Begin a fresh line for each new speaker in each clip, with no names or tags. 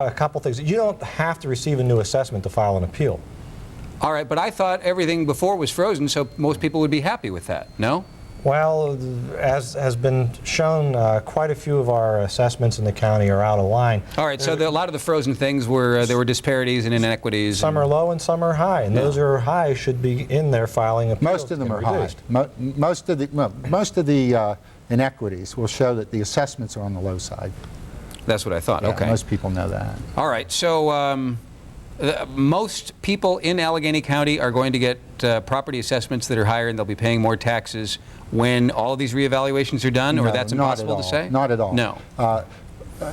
A couple things. You don't have to receive a new assessment to file an appeal.
All right, but I thought everything before was frozen, so most people would be happy with that, no?
Well, as has been shown, quite a few of our assessments in the county are out of line.
All right, so a lot of the frozen things were, there were disparities and inequities.
Some are low and some are high, and those who are high should be in there filing appeals.
Most of them are high. Most of the inequities will show that the assessments are on the low side.
That's what I thought,
Yeah,
okay.
most people know that.
All right, so most people in Allegheny County are going to get property assessments that are higher, and they'll be paying more taxes when all of these reevaluations are done, or that's impossible to say?
Not at all.
No.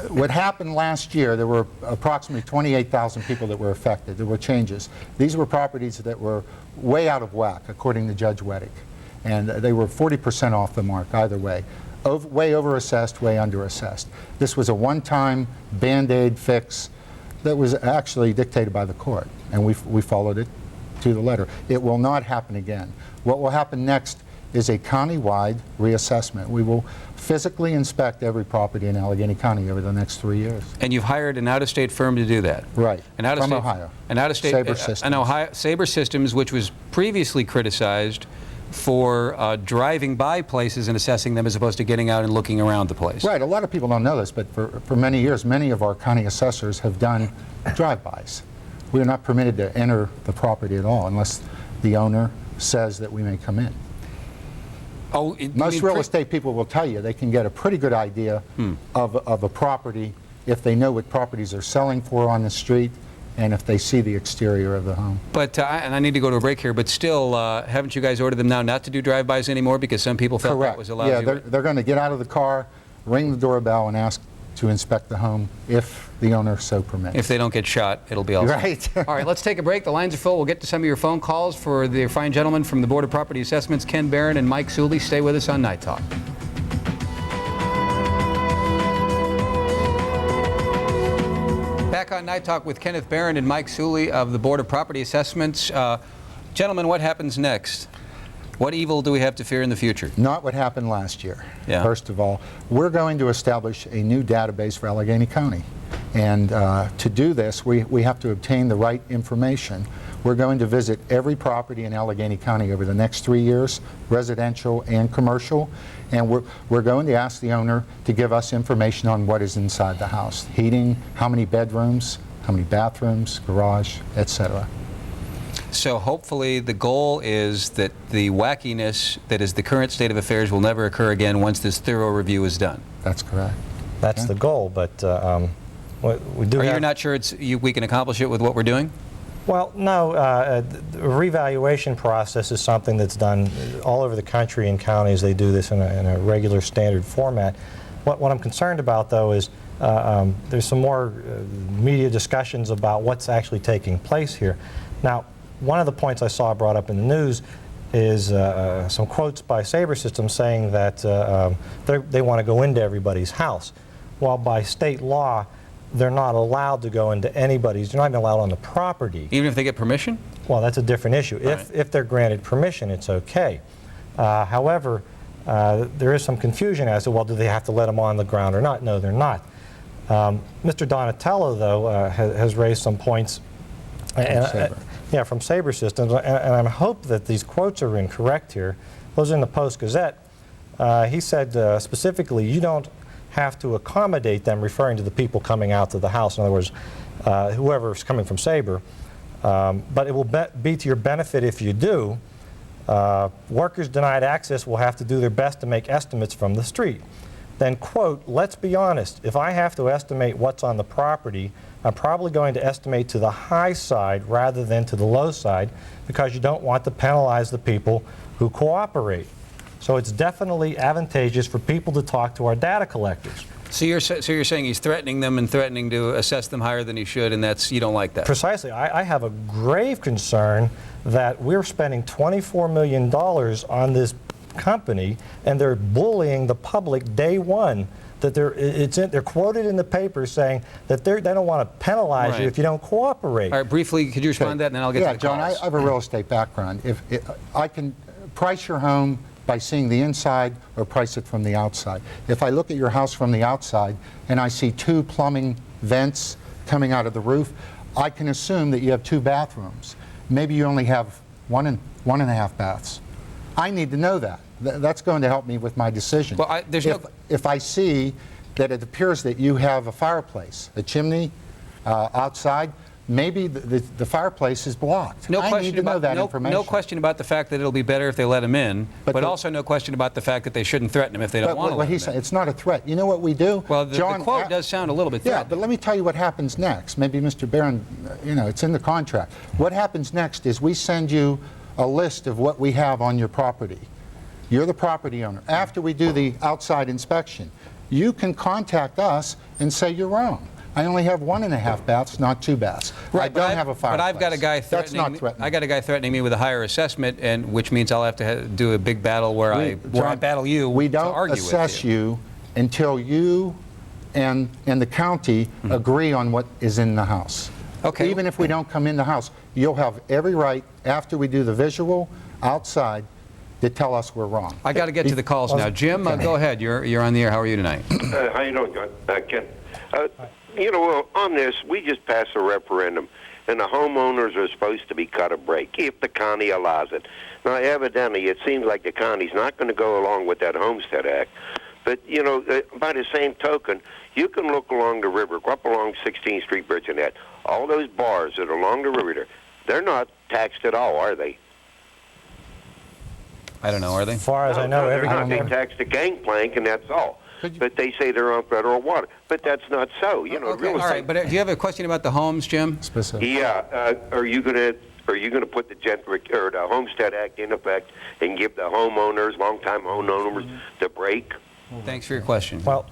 What happened last year, there were approximately 28,000 people that were affected. There were changes. These were properties that were way out of whack, according to Judge Weddick, and they were 40% off the mark either way. Way over-assessed, way under-assessed. This was a one-time Band-Aid fix that was actually dictated by the court, and we followed it to the letter. It will not happen again. What will happen next is a county-wide reassessment. We will physically inspect every property in Allegheny County over the next 3 years.
And you've hired an out-of-state firm to do that?
Right,
from
Ohio.
An out-of-state,
Sabre Systems.
Sabre Systems, which was previously criticized for driving by places and assessing them as opposed to getting out and looking around the place.
Right, a lot of people don't know this, but for many years, many of our county assessors have done drive-bys. We are not permitted to enter the property at all unless the owner says that we may come in.
Oh,
most real estate people will tell you they can get a pretty good idea of a property if they know what properties are selling for on the street and if they see the exterior of the home.
But, and I need to go to a break here, but still, haven't you guys ordered them now not to do drive-bys anymore because some people felt that was allowed?
Yeah, they're going to get out of the car, ring the doorbell, and ask to inspect the home if the owner so permits.
If they don't get shot, it'll be all
right.
All right, let's take a break. The lines are full. We'll get to some of your phone calls for the fine gentlemen from the Board of Property Assessments, Ken Barron and Mike Suley. Stay with us on Night Talk. Back on Night Talk with Kenneth Barron and Mike Suley of the Board of Property Assessments. Gentlemen, what happens next? What evil do we have to fear in the future?
Not what happened last year.
Yeah.
First of all, we're going to establish a new database for Allegheny County. And to do this, we have to obtain the right information. We're going to visit every property in Allegheny County over the next 3 years, residential and commercial. And we're going to ask the owner to give us information on what is inside the house. Heating, how many bedrooms, how many bathrooms, garage, etc.
So hopefully the goal is that the wackiness that is the current state of affairs will never occur again once this thorough review is done.
That's correct.
That's the goal, but we do.
Are you not sure we can accomplish it with what we're doing?
Well, no. The revaluation process is something that's done all over the country in counties. They do this in a regular standard format. What I'm concerned about, though, is there's some more media discussions about what's actually taking place here. Now, one of the points I saw brought up in the news is some quotes by Sabre Systems saying that they want to go into everybody's house. While by state law, they're not allowed to go into anybody's. They're not even allowed on the property.
Even if they get permission?
Well, that's a different issue.
Right.
If they're granted permission, it's okay. However, there is some confusion as to, well, do they have to let them on the ground or not? No, they're not. Mr. Donatello, though, has raised some points. Yeah, from Sabre Systems, and I hope that these quotes are incorrect here. Those are in the Post-Gazette. He said specifically, you don't have to accommodate them, referring to the people coming out to the house. In other words, whoever's coming from Sabre. But it will be to your benefit if you do. Workers denied access will have to do their best to make estimates from the street. Then, quote, let's be honest, if I have to estimate what's on the property, I'm probably going to estimate to the high side rather than to the low side because you don't want to penalize the people who cooperate. So it's definitely advantageous for people to talk to our data collectors.
So you're saying he's threatening them and threatening to assess them higher than he should, and you don't like that?
Precisely. I have a grave concern that we're spending $24 million on this company, and they're bullying the public day one. That they're quoted in the paper saying that they don't want to penalize you if you don't cooperate.
All right, briefly, could you respond to that, and then I'll get to the calls.
Yeah, John, I have a real estate background. I can price your home by seeing the inside or price it from the outside. If I look at your house from the outside and I see 2 plumbing vents coming out of the roof, I can assume that you have 2 bathrooms. Maybe you only have 1.5 baths. I need to know that. That's going to help me with my decision.
Well,
if I see that it appears that you have a fireplace, a chimney outside, maybe the fireplace is blocked. I need to know that information.
No question about the fact that it'll be better if they let him in, but also no question about the fact that they shouldn't threaten him if they don't want to let him in.
It's not a threat. You know what we do?
Well,
John,
the quote does sound a little bit threatening.
Yeah, but let me tell you what happens next. Maybe Mr. Barron, it's in the contract. What happens next is we send you a list of what we have on your property. You're the property owner. After we do the outside inspection, you can contact us and say you're wrong. I only have 1.5 baths, not 2 baths.
Right,
I don't have a fireplace.
But I've got a guy threatening.
That's not threatening.
I got a guy threatening me with a higher assessment, and which means I'll have to do a big battle where I battle you.
We
to
don't
argue with
assess you until you and the county agree on what is in the house.
Okay.
Even if we don't come in the house, you'll have every right after we do the visual outside to tell us we're wrong.
I got to get to the calls now. Jim, go ahead. You're on the air. How are you tonight?
How you doing, Ken? On this, we just passed a referendum, and the homeowners are supposed to be cut a break if the county allows it. Now, evidently, it seems like the county's not going to go along with that Homestead Act. But, by the same token, you can look along the river, go up along 16th Street Bridge and that. All those bars that are along the river there, they're not taxed at all, are they?
I don't know, are they?
As far as I know,
they're not. They tax the gangplank, and that's all. But they say they're on federal water. But that's not so.
Okay, all right. But do you have a question about the homes, Jim?
Specific.
Yeah. Are you going to put the Homestead Act in effect and give the homeowners, longtime homeowners, the break?
Thanks for your question.
Well,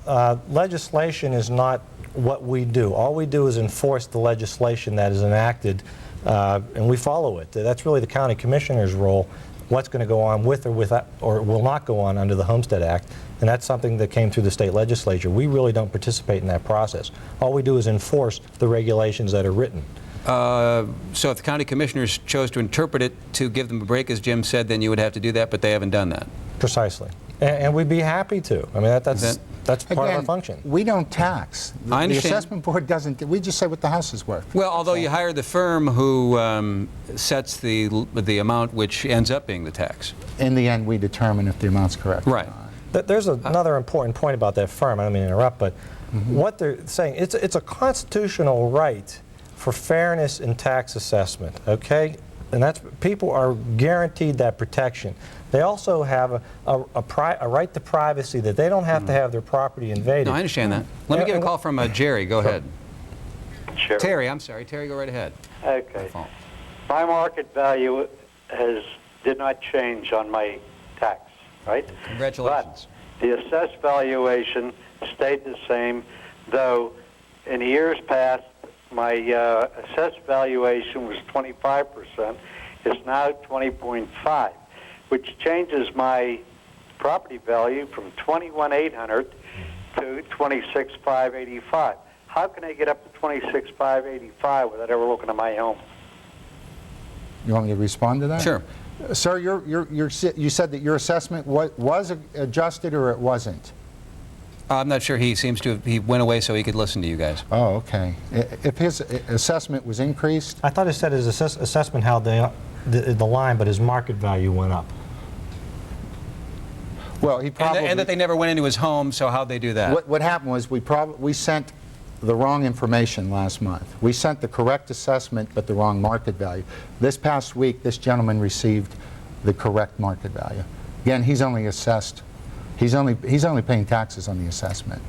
legislation is not what we do. All we do is enforce the legislation that is enacted, and we follow it. That's really the county commissioner's role, what's going to go on with or will not go on under the Homestead Act, and that's something that came through the state legislature. We really don't participate in that process. All we do is enforce the regulations that are written.
So if the county commissioners chose to interpret it to give them a break, as Jim said, then you would have to do that, but they haven't done that.
Precisely. And we'd be happy to. I mean, that's part of our function.
We don't tax.
I understand.
The assessment board doesn't. We just say what the house is worth.
Well, although you hire the firm who sets the amount which ends up being the tax.
In the end, we determine if the amount's correct.
Right.
There's another important point about that firm. I don't mean to interrupt, but what they're saying, it's a constitutional right for fairness in tax assessment, okay? And people are guaranteed that protection. They also have a right to privacy, that they don't have to have their property invaded.
No, I understand that. Let me get a call from Jerry. Go ahead.
Sure.
Terry, I'm sorry. Terry, go right ahead.
Okay. My market value did not change on my tax, right?
Congratulations.
But the assessed valuation stayed the same, though in years past my assessed valuation was 25%. It's now 20.5, which changes my property value from $21,800 to $26,585. How can I get up to $26,585 without ever looking at my home?
You want me to respond to that?
Sure.
Sir, you said that your assessment was adjusted or it wasn't?
I'm not sure. He went away so he could listen to you guys.
Oh, okay. If his assessment was increased?
I thought it said his assessment held the line, but his market value went up.
Well, he probably...
And that they never went into his home, so how'd they do that?
What happened was we sent the wrong information last month. We sent the correct assessment but the wrong market value. This past week, this gentleman received the correct market value. Again, he's only assessed. He's only paying taxes on the assessment.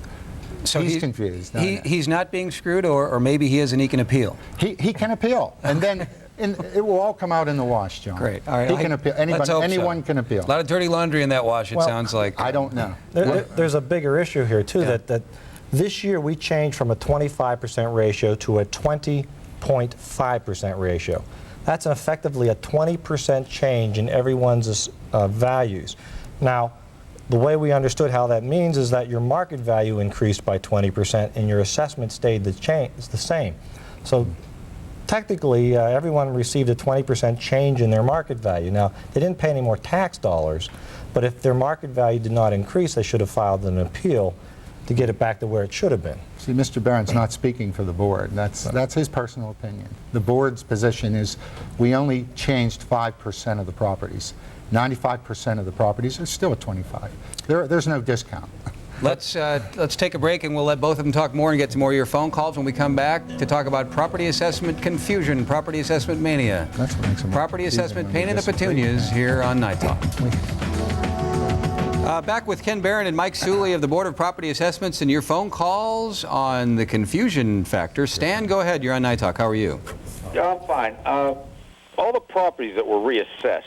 So
he's confused.
He's not being screwed, or maybe he is and he can appeal.
He can appeal, and then it will all come out in the wash, John.
Great. All right.
He can appeal. Anyone can appeal.
A lot of dirty laundry in that wash, it sounds like.
I don't know.
There's a bigger issue here, too, that this year we changed from a 25% ratio to a 20.5% ratio. That's effectively a 20% change in everyone's values. Now, the way we understood how that means is that your market value increased by 20% and your assessment stayed the same. So technically, everyone received a 20% change in their market value. Now, they didn't pay any more tax dollars, but if their market value did not increase, they should have filed an appeal to get it back to where it should have been.
See, Mr. Barron's not speaking for the board. That's his personal opinion. The board's position is we only changed 5% of the properties. 95% of the properties are still at 25. There's no discount.
Let's take a break, and we'll let both of them talk more and get to more of your phone calls when we come back to talk about property assessment confusion, property assessment mania.
That's what makes them
Property
confusing
assessment
when we
pain in the
disagree.
petunias here on Night Talk. Back with Ken Barron and Mike Suley of the Board of Property Assessments and your phone calls on the confusion factor. Stan, go ahead. You're on Night Talk. How are you?
Yeah, I'm fine. All the properties that were reassessed,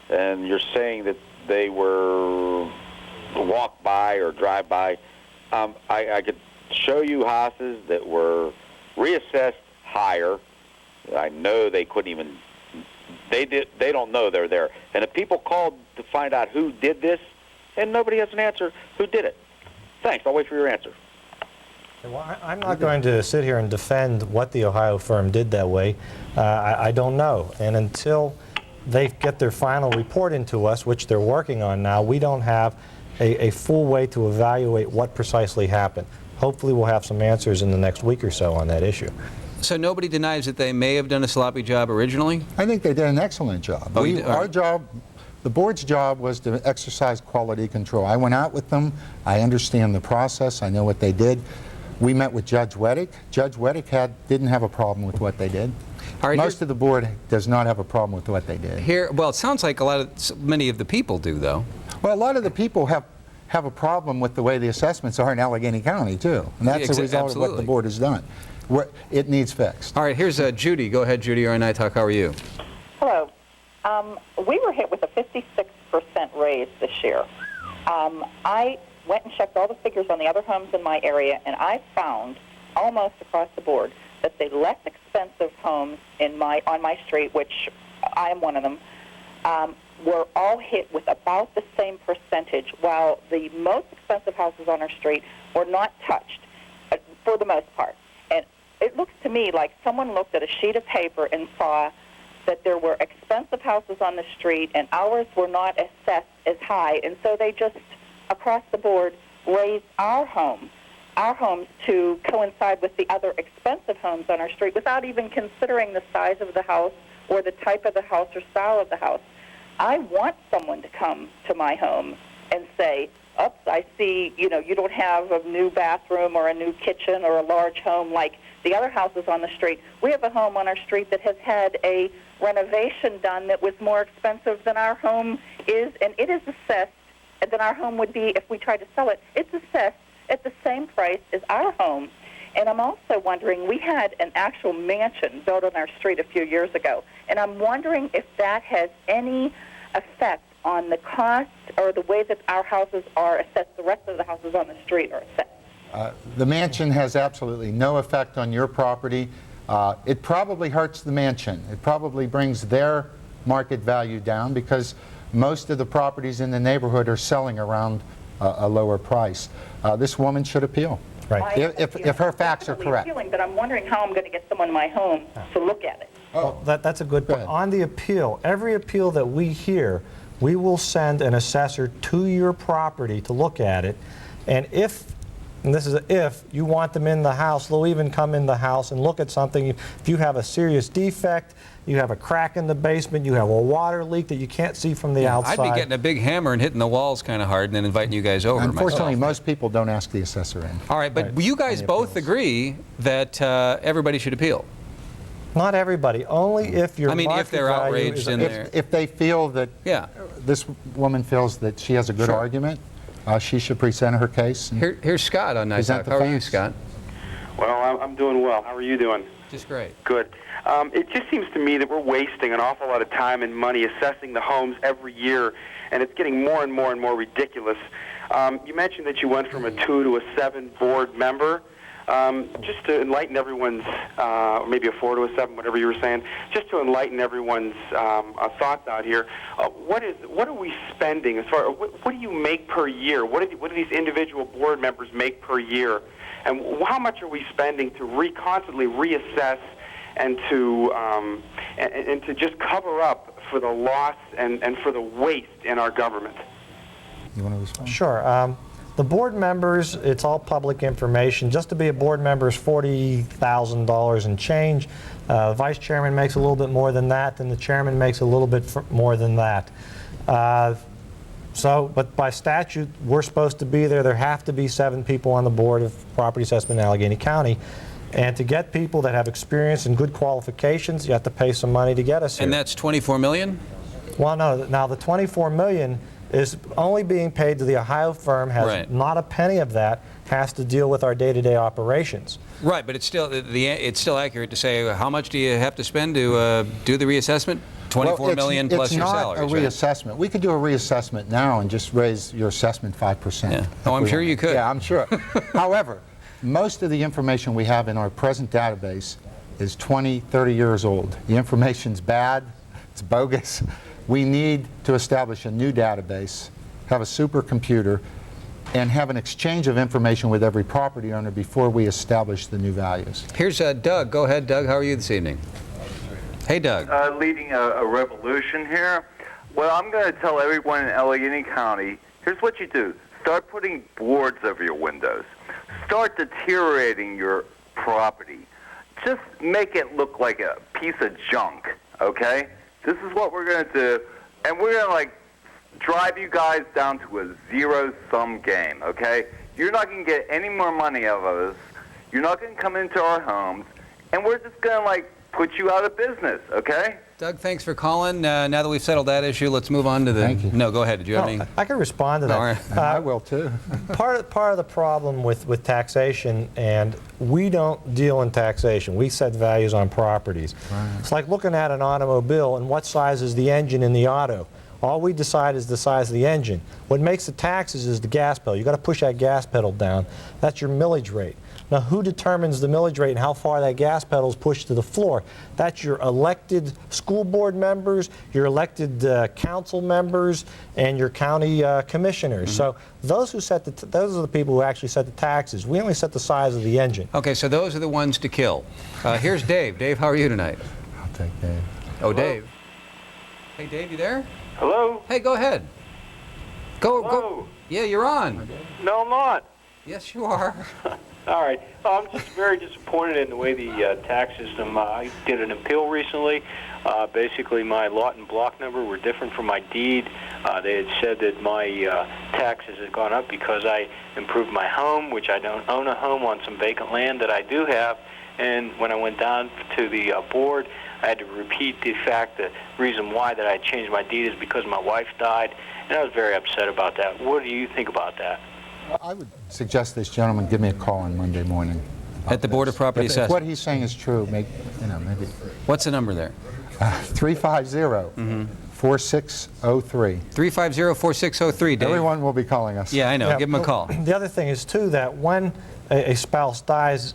and you're saying that they were walk by or drive by, I could show you houses that were reassessed higher. I know they couldn't even, they don't know they're there. And if people called to find out who did this, and nobody has an answer, who did it? Thanks, I'll wait for your answer.
Well, I'm not going to sit here and defend what the Ohio firm did that way. I don't know. And until they get their final report into us, which they're working on now, we don't have a full way to evaluate what precisely happened. Hopefully we'll have some answers in the next week or so on that issue.
So nobody denies that they may have done a sloppy job originally?
I think they did an excellent job.
Oh, you did? All
Our
right.
job, the board's job was to exercise quality control. I went out with them. I understand the process. I know what they did. We met with Judge Weddick. Judge Weddick didn't have a problem with what they did.
All right,
Most of the board does not have a problem with what they did.
well, it sounds like many of the people do, though.
Well, a lot of the people have a problem with the way the assessments are in Allegheny County, too. And that's a result of what the
absolutely.
board has done. It needs fixed.
All right, here's Judy. Go ahead, Judy. You're on Night Talk. How are you?
Hello. We were hit with a 56% raise this year. I went and checked all the figures on the other homes in my area, and I found almost across the board that the less expensive homes on my street, which I am one of them, were all hit with about the same percentage, while the most expensive houses on our street were not touched for the most part. And it looks to me like someone looked at a sheet of paper and saw that there were expensive houses on the street and ours were not assessed as high, and so they just, across the board, raised our homes to coincide with the other expensive homes on our street without even considering the size of the house or the type of the house or style of the house. I want someone to come to my home and say, oops, I see, you don't have a new bathroom or a new kitchen or a large home like the other houses on the street. We have a home on our street that has had a renovation done that was more expensive than our home is, and it is assessed, than our home would be if we tried to sell it. It's assessed at the same price as our home. And I'm also wondering, we had an actual mansion built on our street a few years ago, and I'm wondering if that has any effect on the cost or the way that our houses are assessed, the rest of the houses on the street are assessed.
The mansion has absolutely no effect on your property. It probably hurts the mansion. It probably brings their market value down because most of the properties in the neighborhood are selling around a lower price. This woman should appeal.
Right.
If her facts are correct.
But I'm wondering how I'm going to get someone in my home to look at it.
Well, that's a good
Go
point.
ahead.
On the appeal, every appeal that we hear, we will send an assessor to your property to look at it. And and this is if you want them in the house, they'll even come in the house and look at something. If you have a serious defect, you have a crack in the basement, you have a water leak that you can't see from the outside.
I'd be getting a big hammer and hitting the walls kind of hard and then inviting you guys over.
Unfortunately,
myself.
most people don't ask the assessor in.
All right, but
Right.
you guys
Any
both
appeals?
agree that everybody should appeal.
Not everybody, only if your
I mean, if
market
they're
value
outraged
is-
in there.
If they feel that
Yeah.
this woman feels that she has a good
Sure.
argument, she should present her case. and-
Here's Scott on Night
Present
Talk.
the
How are you,
facts.
Scott?
Well, I'm doing well. How are you doing?
Just great.
Good. It just seems to me that we're wasting an awful lot of time and money assessing the homes every year, and it's getting more and more and more ridiculous. You mentioned that you went from a 2 to a 7 board member. Just to enlighten everyone's, maybe a 4 to a 7, whatever you were saying, just to enlighten everyone's thoughts out here, what are we spending as far, what do you make per year? What do these individual board members make per year? And how much are we spending to constantly reassess and to just cover up for the loss and for the waste in our government?
You want to respond?
Sure. The board members, it's all public information. Just to be a board member is $40,000 and change. The vice chairman makes a little bit more than that, and the chairman makes a little bit more than that. But by statute, we're supposed to be there. There have to be 7 people on the Board of Property Assessment in Allegheny County. And to get people that have experience and good qualifications, you have to pay some money to get us here.
And that's $24 million?
Well, no. Now, the $24 million is only being paid to the Ohio firm, has
Right.
not a penny of that, has to deal with our day-to-day operations.
Right, but it's still accurate to say how much do you have to spend to do the reassessment? $24 million plus your salaries.
It's not a reassessment. We could do a reassessment now and just raise your assessment 5%.
Yeah. Oh, I'm sure you could.
Yeah, I'm sure. However, most of the information we have in our present database is 20, 30 years old. The information's bad, it's bogus. We need to establish a new database, have a supercomputer, and have an exchange of information with every property owner before we establish the new values.
Here's Doug. Go ahead, Doug. How are you this evening? Hey, Doug.
Leading a revolution here. Well, I'm going to tell everyone in Allegheny County, here's what you do. Start putting boards over your windows. Start deteriorating your property. Just make it look like a piece of junk, okay? This is what we're going to do, and we're going to, drive you guys down to a zero-sum game, okay? You're not going to get any more money out of us. You're not going to come into our homes, and we're just going to, put you out of business, okay?
Doug, thanks for calling. Now that we've settled that issue, let's move on to the...
Thank you.
No, go ahead. Did you have any...
I can respond to that.
All right.
I will too.
Part of the problem with taxation, and we don't deal in taxation. We set values on properties.
Right.
It's like looking at an automobile and what size is the engine in the auto. All we decide is the size of the engine. What makes the taxes is the gas pedal. You've got to push that gas pedal down. That's your millage rate. Now, who determines the millage rate and how far that gas pedal is pushed to the floor? That's your elected school board members, your elected council members, and your county commissioners.
Mm-hmm.
So those are the people who actually set the taxes. We only set the size of the engine.
Okay, so those are the ones to kill. Here's Dave. Dave, how are you tonight?
I'll take Dave.
Oh, Dave. Hey, Dave, you there?
Hello?
Hey, go ahead. Go.
Hello?
Yeah, you're on.
No, I'm not.
Yes, you are.
All right. I'm just very disappointed in the way the tax system. I did an appeal recently. Basically, my lot and block number were different from my deed. They had said that my taxes had gone up because I improved my home, which I don't own a home on some vacant land that I do have. And when I went down to the board, I had to repeat the reason why that I changed my deed is because my wife died, and I was very upset about that. What do you think about that?
I would suggest this gentleman give me a call on Monday morning.
At the Board of Property
If
Assessment.
what he's saying is true, maybe.
What's the number there?
350-4603.
350-4603, Dave.
Everyone will be calling us.
Yeah, I know.
Yeah,
Give him a call.
The other thing is, too, that when a spouse dies,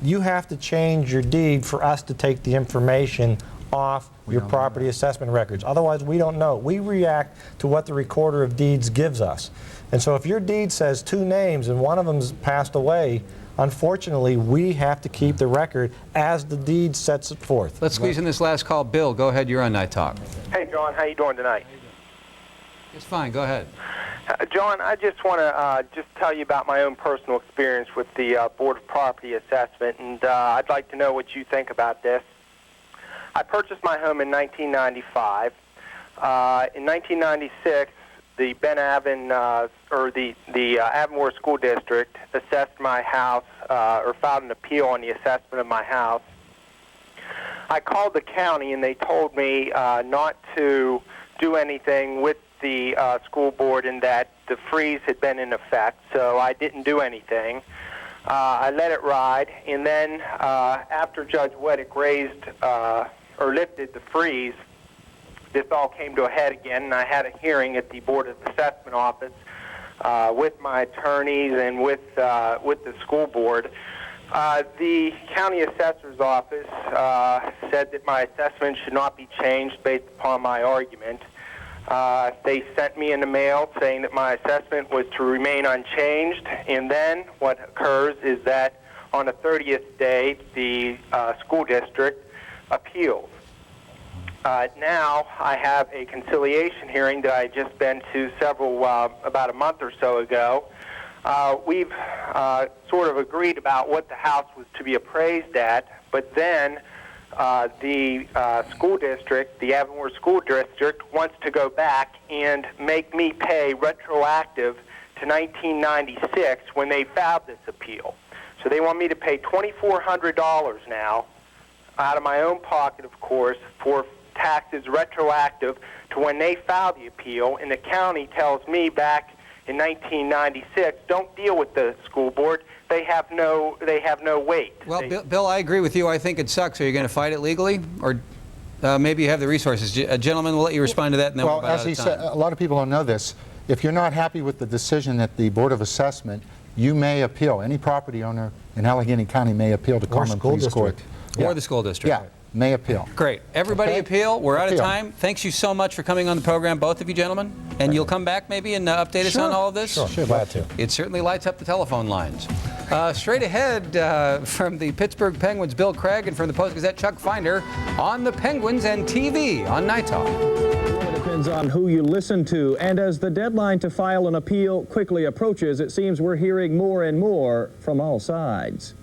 you have to change your deed for us to take the information off your property assessment records. Otherwise, we don't know. We react to what the recorder of deeds gives us. And so if your deed says 2 names and one of them's passed away, unfortunately, we have to keep the record as the deed sets it forth.
Let's squeeze in this last call. Bill, go ahead. You're on Night Talk.
Hey, John, how you doing tonight?
It's fine. Go ahead.
John, I just want to just tell you about my own personal experience with the Board of Property Assessment, and I'd like to know what you think about this. I purchased my home in 1995. In 1996, the Ben Avon, or the Avonmore School District assessed my house, or filed an appeal on the assessment of my house. I called the county, and they told me not to do anything with the school board, and that the freeze had been in effect, so I didn't do anything. I let it ride, and then after Judge Weddick lifted the freeze, this all came to a head again, and I had a hearing at the Board of Assessment office with my attorneys and with the school board. The county assessor's office said that my assessment should not be changed based upon my argument. They sent me in the mail saying that my assessment was to remain unchanged, and then what occurs is that on the 30th day, the school district appeals. now I have a conciliation hearing that I just been to about a month or so ago. We've sort of agreed about what the house was to be appraised at, but then the school district, the Avonworth School District, wants to go back and make me pay retroactive to 1996 when they filed this appeal. So they want me to pay $2,400 now, out of my own pocket, of course, for taxes retroactive to when they filed the appeal, and the county tells me back in 1996, don't deal with the school board. They have no weight.
Well, Bill, I agree with you. I think it sucks. Are you going to fight it legally, or maybe you have the resources? Gentlemen, we'll let you respond to that. And then
Well, as he said, a lot of people don't know this. If you're not happy with the decision at the Board of Assessment, you may appeal. Any property owner in Allegheny County may appeal to Common Pleas Court.
Or the school district.
Yeah, may appeal.
Great. Everybody appeal. We're out of time. Thanks you so much for coming on the program, both of you gentlemen. And you'll come back maybe and update us on all of this?
Sure, glad to.
It certainly lights up the telephone lines. Straight ahead from the Pittsburgh Penguins, Bill Craig, and from the Post-Gazette, Chuck Finder, on the Penguins and TV on Night Talk.
It depends on who you listen to, and as the deadline to file an appeal quickly approaches, it seems we're hearing more and more from all sides.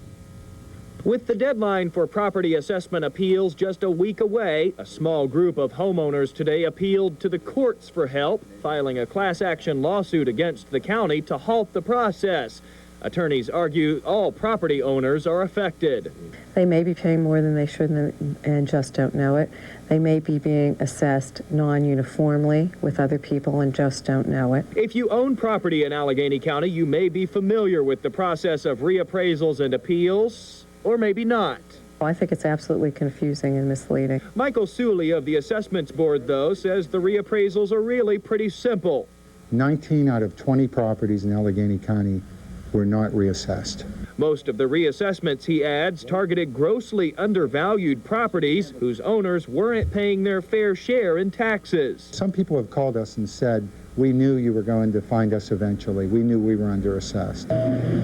With the deadline for property assessment appeals just a week away, a small group of homeowners today appealed to the courts for help, filing a class action lawsuit against the county to halt the process. Attorneys argue all property owners are affected.
They may be paying more than they should and just don't know it. They may be being assessed non-uniformly with other people and just don't know it.
If you own property in Allegheny County, you may be familiar with the process of reappraisals and appeals, or maybe not.
Well, I think it's absolutely confusing and misleading.
Michael Suley of the Assessments Board, though, says the reappraisals are really pretty simple.
19 out of 20 properties in Allegheny County were not reassessed.
Most of the reassessments, he adds, targeted grossly undervalued properties whose owners weren't paying their fair share in taxes.
Some people have called us and said, we knew you were going to find us eventually. We knew we were underassessed.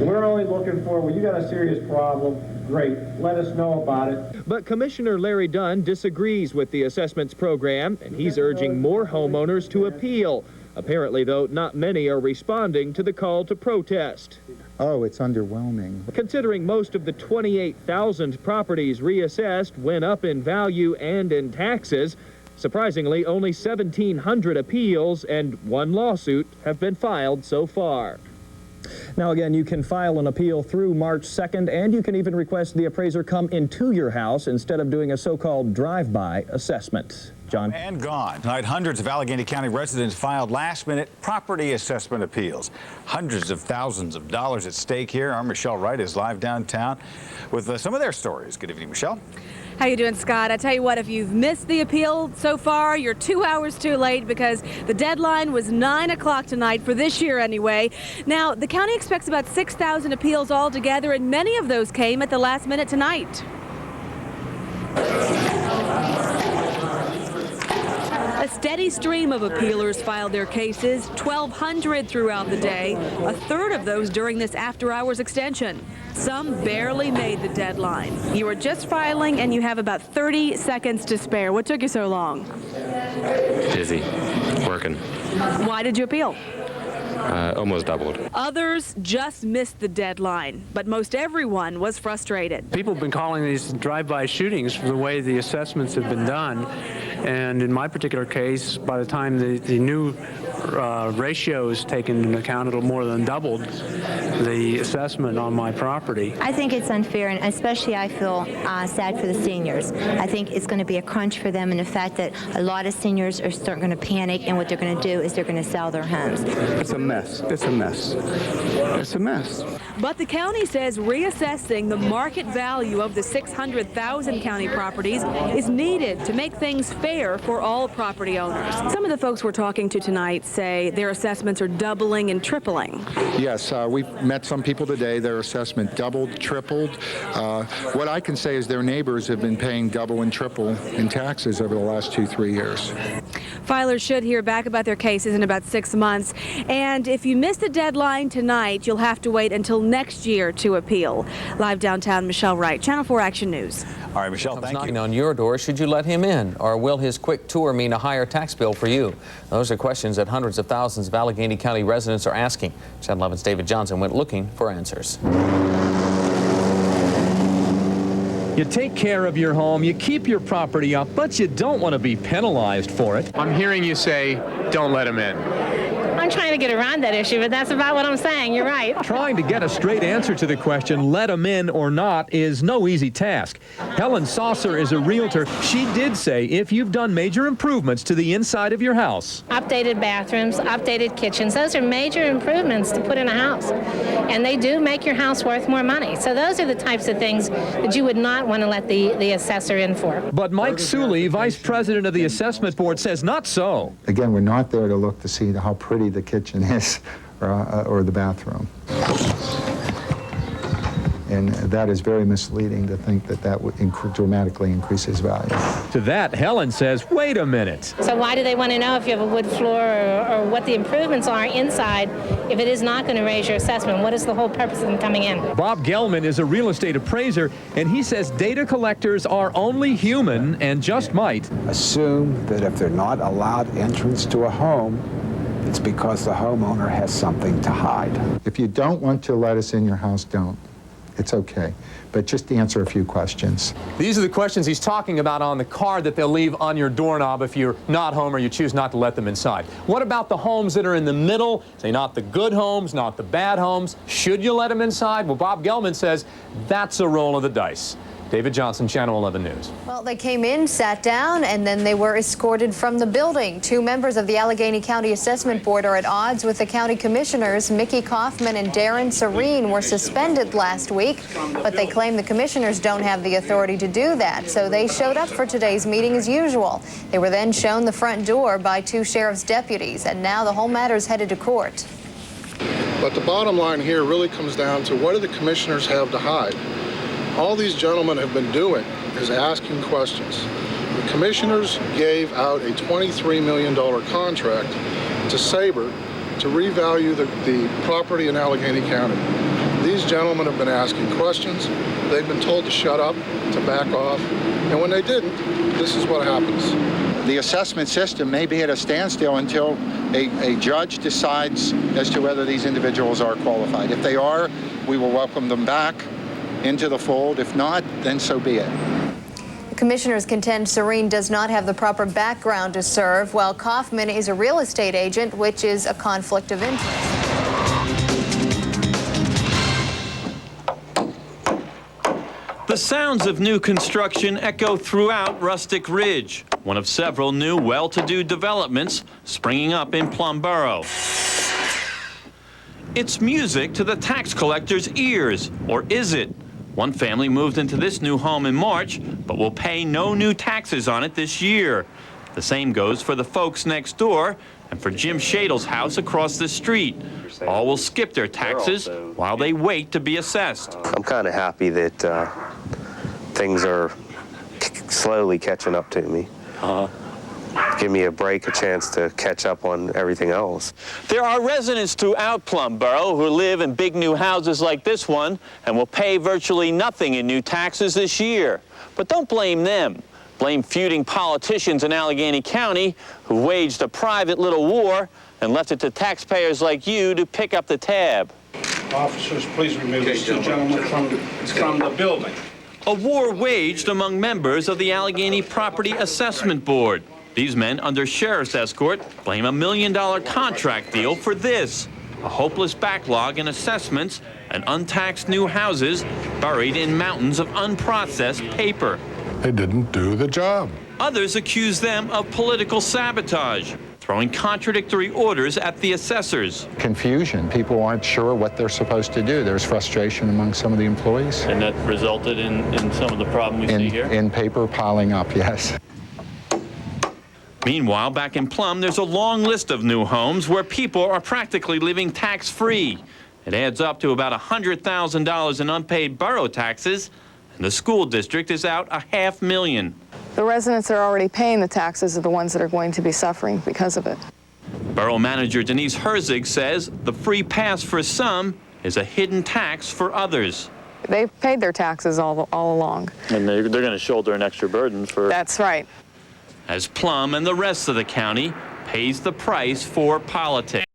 We're only looking for, well, you got a serious problem. Great. Let us know about it. But Commissioner Larry Dunn disagrees with the assessments program, and he's urging more homeowners to appeal. Apparently, though, not many are responding to the call to protest.
Oh, it's underwhelming.
Considering most of the 28,000 properties reassessed went up in value and in taxes, surprisingly, only 1,700 appeals and one lawsuit have been filed so far. Now, again, you can file an appeal through March 2nd, and you can even request the appraiser come into your house instead of doing a so-called drive-by assessment. John?
And gone. Tonight, hundreds of Allegheny County residents filed last-minute property assessment appeals. Hundreds of thousands of dollars at stake here. Our Michelle Wright is live downtown with some of their stories. Good evening, Michelle.
How you doing, Scott? I tell you what, if you've missed the appeal so far, you're 2 hours too late because the deadline was 9 o'clock tonight for this year anyway. Now, the county expects about 6,000 appeals altogether, and many of those came at the last minute tonight. A steady stream of appealers filed their cases, 1,200 throughout the day, a third of those during this after-hours extension. Some barely made the deadline. You were just filing and you have about 30 seconds to spare. What took you so long?
Busy, working.
Why did you appeal?
Almost doubled.
Others just missed the deadline, but most everyone was frustrated.
People have been calling these drive-by shootings for the way the assessments have been done. And in my particular case, by the time the new ratio is taken into account, it'll more than doubled the assessment on my property.
I think it's unfair, and especially I feel sad for the seniors. I think it's going to be a crunch for them, and the fact that a lot of seniors are starting to panic, and what they're going to do is they're going to sell their homes.
It's a mess. It's a mess. It's a mess.
But the county says reassessing the market value of the 600,000 county properties is needed to make things fair for all property owners. Some of the folks we're talking to tonight say their assessments are doubling and tripling.
Yes, we've met some people today. Their assessment doubled, tripled. What I can say is their neighbors have been paying double and triple in taxes over the last 2-3 years.
Filers should hear back about their cases in about 6 months. And if you miss the deadline tonight, you'll have to wait until next year to appeal. Live downtown, Michelle Wright, Channel 4 Action News.
All right, Michelle, thank you.
Knocking on your door, should you let him in? Or will his quick tour mean a higher tax bill for you? Those are questions that hundreds of thousands of Allegheny County residents are asking. Channel 11's David Johnson went looking for answers.
You take care of your home, you keep your property up, but you don't want to be penalized for it.
I'm hearing you say, don't let him in.
I'm trying to get around that issue, but that's about what I'm saying. You're right.
Trying to get a straight answer to the question, let them in or not, is no easy task. Helen Saucer is a realtor. She did say if you've done major improvements to the inside of your house.
Updated bathrooms, updated kitchens, those are major improvements to put in a house. And they do make your house worth more money. So those are the types of things that you would not want to let the assessor in for.
But Mike Suley, vice president of the assessment board, says not so.
Again, we're not there to look to see how pretty the kitchen is or the bathroom. And that is very misleading to think that that would dramatically increase his value.
To that, Helen says, wait a minute.
So why do they want to know if you have a wood floor or what the improvements are inside if it is not going to raise your assessment? What is the whole purpose of them coming in?
Bob Gelman is a real estate appraiser, and he says data collectors are only human and just might
assume that if they're not allowed entrance to a home, it's because the homeowner has something to hide.
If you don't want to let us in your house, don't. It's okay. But just answer a few questions.
These are the questions he's talking about on the card that they'll leave on your doorknob if you're not home or you choose not to let them inside. What about the homes that are in the middle? Say not the good homes, not the bad homes. Should you let them inside? Well, Bob Gelman says that's a roll of the dice. David Johnson, Channel 11 News.
Well, they came in, sat down, and then they were escorted from the building. 2 members of the Allegheny County Assessment Board are at odds with the county commissioners. Mickey Kaufman and Darren Serene were suspended last week, but they claim the commissioners don't have the authority to do that. So they showed up for today's meeting as usual. They were then shown the front door by 2 sheriff's deputies, and now the whole matter is headed to court.
But the bottom line here really comes down to what do the commissioners have to hide? All these gentlemen have been doing is asking questions. The commissioners gave out a $23 million contract to Sabre to revalue the property in Allegheny County. These gentlemen have been asking questions. They've been told to shut up, to back off, and when they didn't, this is what happens.
The assessment system may be at a standstill until a judge decides as to whether these individuals are qualified. If they are, we will welcome them back into the fold. If not, then so be it.
The commissioners contend Serene does not have the proper background to serve, while Kaufman is a real estate agent, which is a conflict of interest.
The sounds of new construction echo throughout Rustic Ridge, one of several new well-to-do developments springing up in Plumboro. It's music to the tax collector's ears, or is it? One family moved into this new home in March, but will pay no new taxes on it this year. The same goes for the folks next door and for Jim Shadle's house across the street. All will skip their taxes while they wait to be assessed.
I'm kind of happy that things are slowly catching up to me. Give me a break, a chance to catch up on everything else.
There are residents throughout Plumboro who live in big new houses like this one and will pay virtually nothing in new taxes this year. But don't blame them. Blame feuding politicians in Allegheny County who waged a private little war and left it to taxpayers like you to pick up the tab.
Officers, please remove these 2 gentlemen from the building.
A war waged among members of the Allegheny Property Assessment Board. These men, under sheriff's escort, blame a $1 million contract deal for this. A hopeless backlog in assessments and untaxed new houses buried in mountains of unprocessed paper.
They didn't do the job.
Others accuse them of political sabotage, throwing contradictory orders at the assessors.
Confusion. People aren't sure what they're supposed to do. There's frustration among some of the employees.
And that resulted in some of the problem we see here?
In paper piling up, yes.
Meanwhile, back in Plum, there's a long list of new homes where people are practically living tax-free. It adds up to about $100,000 in unpaid borough taxes, and the school district is out $500,000.
The residents that are already paying the taxes are the ones that are going to be suffering because of it.
Borough Manager Denise Herzig says the free pass for some is a hidden tax for others.
They've paid their taxes all along.
And they're going to shoulder an extra burden for...
That's right.
As Plum and the rest of the county pays the price for politics.